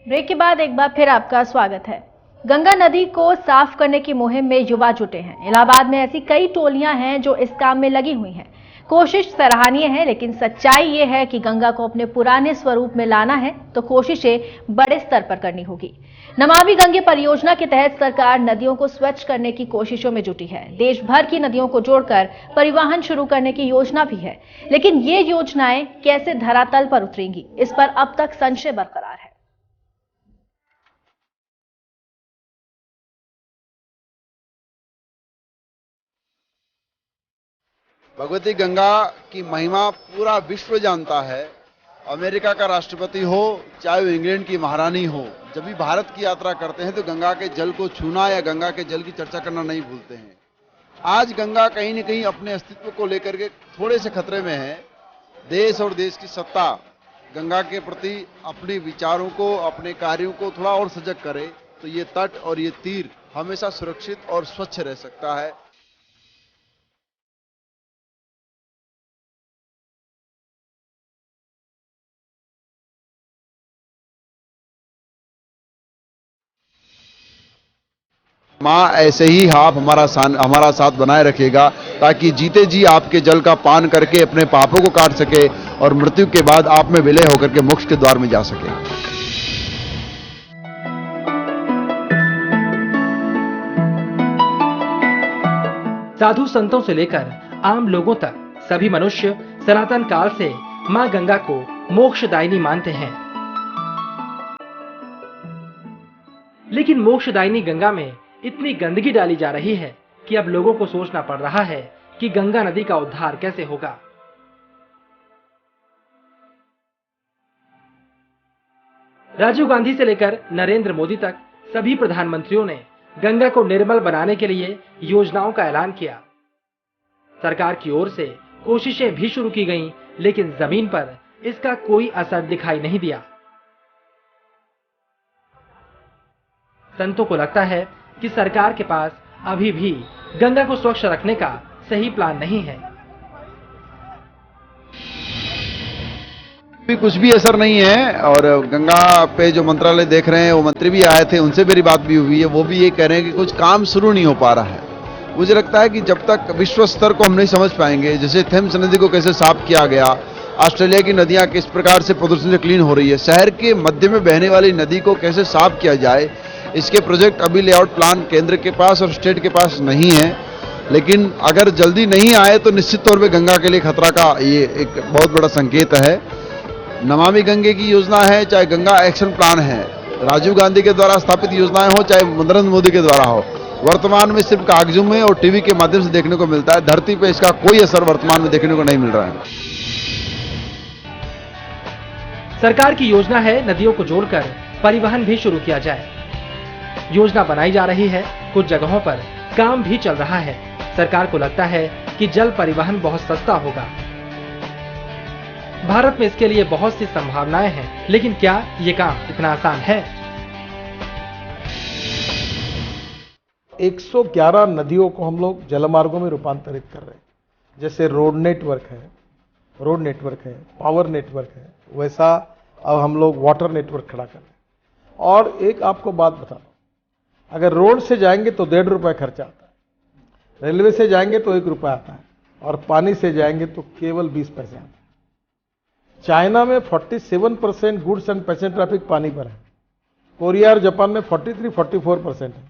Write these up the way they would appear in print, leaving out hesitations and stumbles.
Break के बाद एक बार फिर आपका स्वागत है। गंगा नदी को साफ करने की मुहिम में युवा जुटे हैं। इलाहाबाद में ऐसी कई टोलियां हैं जो इस काम में लगी हुई हैं। कोशिश सराहनीय है, लेकिन सच्चाई ये है कि गंगा को अपने पुराने स्वरूप में लाना है तो कोशिशें बड़े स्तर पर करनी होगी। नमामि गंगे परियोजना के तहत सरकार नदियों को स्वच्छ करने की कोशिशों में जुटी है। देश भर की नदियों को जोड़कर परिवहन शुरू करने की योजना भी है, लेकिन ये योजनाएं कैसे धरातल पर उतरेंगी, इस पर अब तक संशय बरकरार है। भगवती गंगा की महिमा पूरा विश्व जानता है। अमेरिका का राष्ट्रपति हो, चाहे वो इंग्लैंड की महारानी हो, जब भी भारत की यात्रा करते हैं तो गंगा के जल को छूना या गंगा के जल की चर्चा करना नहीं भूलते हैं। आज गंगा कहीं न कहीं अपने अस्तित्व को लेकर के थोड़े से खतरे में है। देश और देश की सत्ता गंगा के प्रति अपने विचारों को, अपने कार्यों को थोड़ा और सजग करे तो ये तट और ये तीर हमेशा सुरक्षित और स्वच्छ रह सकता है। माँ ऐसे ही आप हमारा साथ बनाए रखेगा ताकि जीते जी आपके जल का पान करके अपने पापों को काट सके और मृत्यु के बाद आप में विलय होकर के मोक्ष के द्वार में जा सके। साधु संतों से लेकर आम लोगों तक सभी मनुष्य सनातन काल से मां गंगा को मोक्षदायिनी मानते हैं। लेकिन मोक्षदायिनी गंगा में इतनी गंदगी डाली जा रही है कि अब लोगों को सोचना पड़ रहा है कि गंगा नदी का उद्धार कैसे होगा। राजीव गांधी से लेकर नरेंद्र मोदी तक सभी प्रधानमंत्रियों ने गंगा को निर्मल बनाने के लिए योजनाओं का ऐलान किया। सरकार की ओर से कोशिशें भी शुरू की गईं, लेकिन जमीन पर इसका कोई असर दिखाई नहीं दिया। संतों को लगता है कि सरकार के पास अभी भी गंगा को स्वच्छ रखने का सही प्लान नहीं है। कुछ भी असर नहीं है और गंगा पे जो मंत्रालय देख रहे हैं वो मंत्री भी आए थे, उनसे मेरी बात भी हुई है। वो भी ये कह रहे हैं कि कुछ काम शुरू नहीं हो पा रहा है। मुझे लगता है कि जब तक विश्व स्तर को हम नहीं समझ पाएंगे, जैसे थेम्स नदी को कैसे साफ किया गया, ऑस्ट्रेलिया की नदियां किस प्रकार से प्रदूषण से क्लीन हो रही है, शहर के मध्य में बहने वाली नदी को कैसे साफ किया जाए, इसके प्रोजेक्ट अभी लेआउट प्लान केंद्र के पास और स्टेट के पास नहीं है। लेकिन अगर जल्दी नहीं आए तो निश्चित तौर पे गंगा के लिए खतरा का ये एक बहुत बड़ा संकेत है। नमामि गंगे की योजना है, चाहे गंगा एक्शन प्लान है, राजीव गांधी के द्वारा स्थापित योजनाएं हो, चाहे नरेंद्र मोदी के द्वारा हो, वर्तमान में सिर्फ कागजों में और टीवी के माध्यम से देखने को मिलता है। धरती पे इसका कोई असर वर्तमान में देखने को नहीं मिल रहा है। सरकार की योजना है नदियों को जोड़कर परिवहन भी शुरू किया जाए। योजना बनाई जा रही है, कुछ जगहों पर काम भी चल रहा है। सरकार को लगता है कि जल परिवहन बहुत सस्ता होगा। भारत में इसके लिए बहुत सी संभावनाएं हैं, लेकिन क्या ये काम इतना आसान है? 111 नदियों को हम लोग जलमार्गों में रूपांतरित कर रहे हैं। जैसे रोड नेटवर्क है, पावर नेटवर्क है, वैसा अब हम लोग वाटर नेटवर्क खड़ा कर रहे हैं। और एक आपको बात बता दूं, अगर रोड से जाएंगे तो 1.5 रुपए खर्चा आता है, रेलवे से जाएंगे तो 1 रुपया आता है, और पानी से जाएंगे तो केवल 20 पैसे आता है। चाइना में 47% गुड्स एंड पैसेंजर ट्रैफिक पानी पर है। कोरिया और जापान में 43-44% है,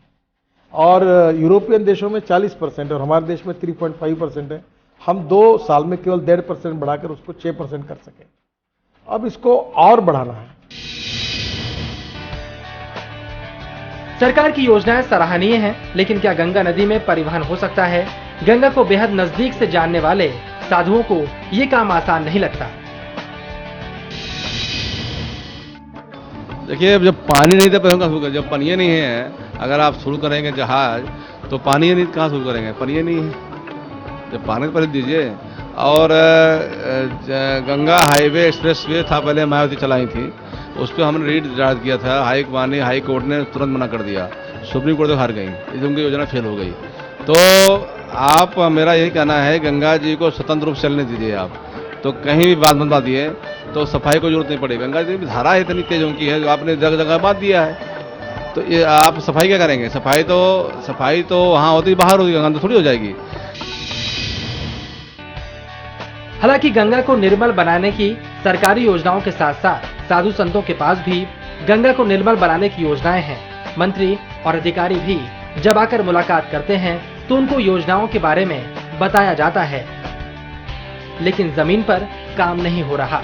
और यूरोपियन देशों में 40% और हमारे देश में 3.5% है। हम 2 साल में केवल 1.5% बढ़ाकर उसको 6% कर सके। अब इसको और बढ़ाना है। सरकार की योजनाएं सराहनीय हैं, लेकिन क्या गंगा नदी में परिवहन हो सकता है? गंगा को बेहद नजदीक से जानने वाले साधुओं को ये काम आसान नहीं लगता। देखिए, अब जब पानी नहीं था परिवहन कहाँ शुरू करें? जब पानी नहीं है, अगर आप शुरू करेंगे जहाज तो पानी नहीं कहाँ शुरू करेंगे? पानी नहीं है, जब पानी पर दीजिए। और गंगा हाईवे एक्सप्रेसवे था, पहले मायावती चलाई थी, उस पर हमने रीड ड्राफ्ट किया था। हाई कोर्ट ने तुरंत मना कर दिया, सुप्रीम कोर्ट हार गई, इसलिए उनकी योजना फेल हो गई। तो आप, मेरा यही कहना है, गंगा जी को स्वतंत्र रूप से चलने दीजिए आप। तो कहीं भी बांध बनवा दिए तो सफाई को जरूरत नहीं पड़ेगी। गंगा जी की धारा इतनी तेज उनकी है जो आपने जगह जगह बांध दिया है, तो ये आप सफाई क्या करेंगे? सफाई तो वहां होती, बाहर होती, गंगा तो थोड़ी हो जाएगी। हालांकि गंगा को निर्मल बनाने की सरकारी योजनाओं के साथ साथ साधु संतों के पास भी गंगा को निर्मल बनाने की योजनाएं हैं। मंत्री और अधिकारी भी जब आकर मुलाकात करते हैं तो उनको योजनाओं के बारे में बताया जाता है, लेकिन जमीन पर काम नहीं हो रहा।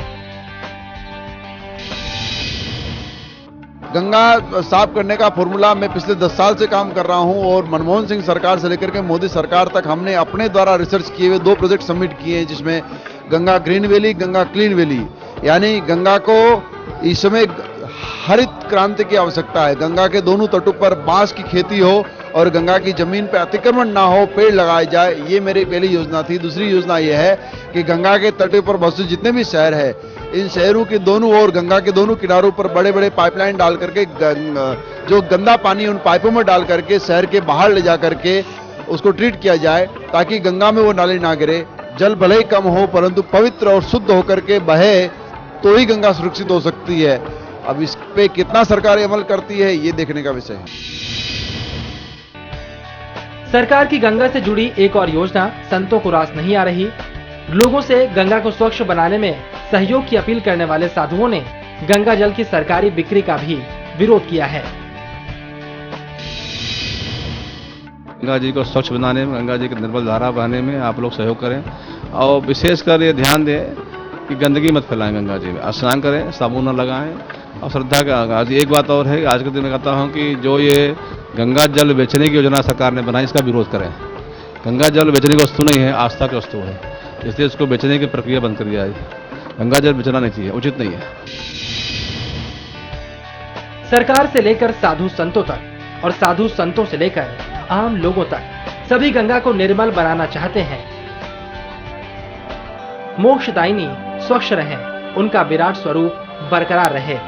गंगा साफ करने का फॉर्मूला मैं पिछले 10 साल से काम कर रहा हूं और मनमोहन सिंह सरकार से लेकर के मोदी सरकार तक हमने अपने द्वारा रिसर्च किए हुए 2 प्रोजेक्ट सबमिट किए हैं, जिसमें Ganga green valley, Ganga clean valley, यानी गंगा को इस समय हरित क्रांति की आवश्यकता है। गंगा के दोनों तटों पर बांस की खेती हो और गंगा की जमीन पर अतिक्रमण ना हो, पेड़ लगाए जाए, ये मेरी पहली योजना थी। दूसरी योजना यह है कि गंगा के तटों पर बसे जितने भी शहर है, इन शहरों के दोनों ओर, गंगा के दोनों किनारों पर बड़े बड़े पाइपलाइन डाल करके जो गंदा पानी उन पाइपों में डाल करके शहर के बाहर ले जा करके उसको ट्रीट किया जाए, ताकि गंगा में वो नाले ना गिरे। जल भले ही कम हो परंतु पवित्र और शुद्ध होकर के बहे तो ही गंगा सुरक्षित हो सकती है। अब इस पे कितना सरकार अमल करती है ये देखने का विषय है। सरकार की गंगा से जुड़ी एक और योजना संतों को रास नहीं आ रही। लोगों से गंगा को स्वच्छ बनाने में सहयोग की अपील करने वाले साधुओं ने गंगा जल की सरकारी बिक्री का भी विरोध किया है। गंगा जी को स्वच्छ बनाने में, गंगा जी की निर्मल धारा बनाने में आप लोग सहयोग करें और विशेषकर ये ध्यान दें कि गंदगी मत फैलाएं। गंगा जी में स्नान करें, साबुन न लगाएं और श्रद्धा का आगाज। एक बात और है, आज के दिन में कहता हूं कि जो ये गंगा जल बेचने की योजना सरकार ने बनाई, इसका विरोध करें। गंगा जल बेचने की वस्तु नहीं है, आस्था की वस्तु है, इसलिए इसको बेचने की प्रक्रिया बंद कर दिया जाए। गंगा जल बेचना नहीं चाहिए, उचित नहीं है। सरकार से लेकर साधु संतों तक और साधु संतों से लेकर आम लोगों तक सभी गंगा को निर्मल बनाना चाहते हैं। मोक्षदायिनी स्वच्छ रहे, उनका विराट स्वरूप बरकरार रहे,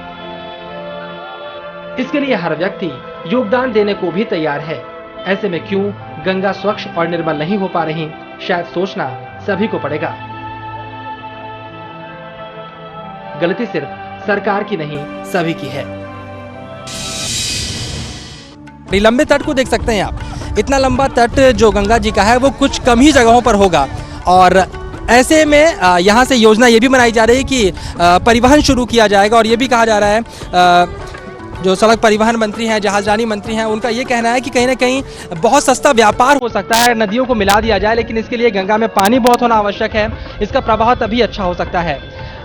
इसके लिए हर व्यक्ति योगदान देने को भी तैयार है। ऐसे में क्यों गंगा स्वच्छ और निर्मल नहीं हो पा रही, शायद सोचना सभी को पड़ेगा। गलती सिर्फ सरकार की नहीं, सभी की है। लंबे तट को देख सकते हैं आप। इतना लंबा तट जो गंगा जी का है वो कुछ कम ही जगहों पर होगा और ऐसे में यहाँ से योजना ये भी बनाई जा रही है कि परिवहन शुरू किया जाएगा। और ये भी कहा जा रहा है, जो सड़क परिवहन मंत्री हैं, जहाजरानी मंत्री हैं, उनका ये कहना है कि कहीं ना कहीं बहुत सस्ता व्यापार हो सकता है, नदियों को मिला दिया जाए, लेकिन इसके लिए गंगा में पानी बहुत होना आवश्यक है, इसका प्रवाह तभी अच्छा हो सकता है।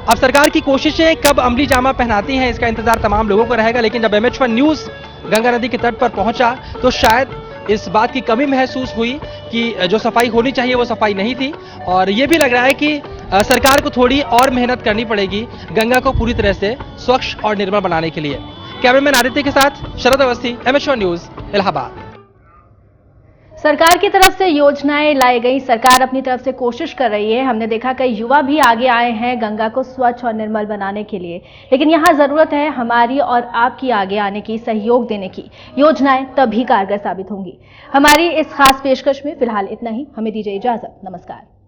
अब सरकार की कोशिशें कब अमली जामा पहनाती हैं, इसका इंतजार तमाम लोगों को रहेगा। लेकिन जब MH1 न्यूज़ गंगा नदी के तट पर पहुंचा तो शायद इस बात की कमी महसूस हुई कि जो सफाई होनी चाहिए वो सफाई नहीं थी। और ये भी लग रहा है कि सरकार को थोड़ी और मेहनत करनी पड़ेगी गंगा को पूरी तरह से स्वच्छ और निर्मल बनाने के लिए। कैमरामैन आदित्य के साथ शरद अवस्थी, MH1 न्यूज़, इलाहाबाद। सरकार की तरफ से योजनाएं लाई गई, सरकार अपनी तरफ से कोशिश कर रही है। हमने देखा कई युवा भी आगे आए हैं गंगा को स्वच्छ और निर्मल बनाने के लिए, लेकिन यहाँ जरूरत है हमारी और आपकी आगे आने की, सहयोग देने की। योजनाएं तभी कारगर साबित होंगी। हमारी इस खास पेशकश में फिलहाल इतना ही। हमें दीजिए इजाजत। नमस्कार।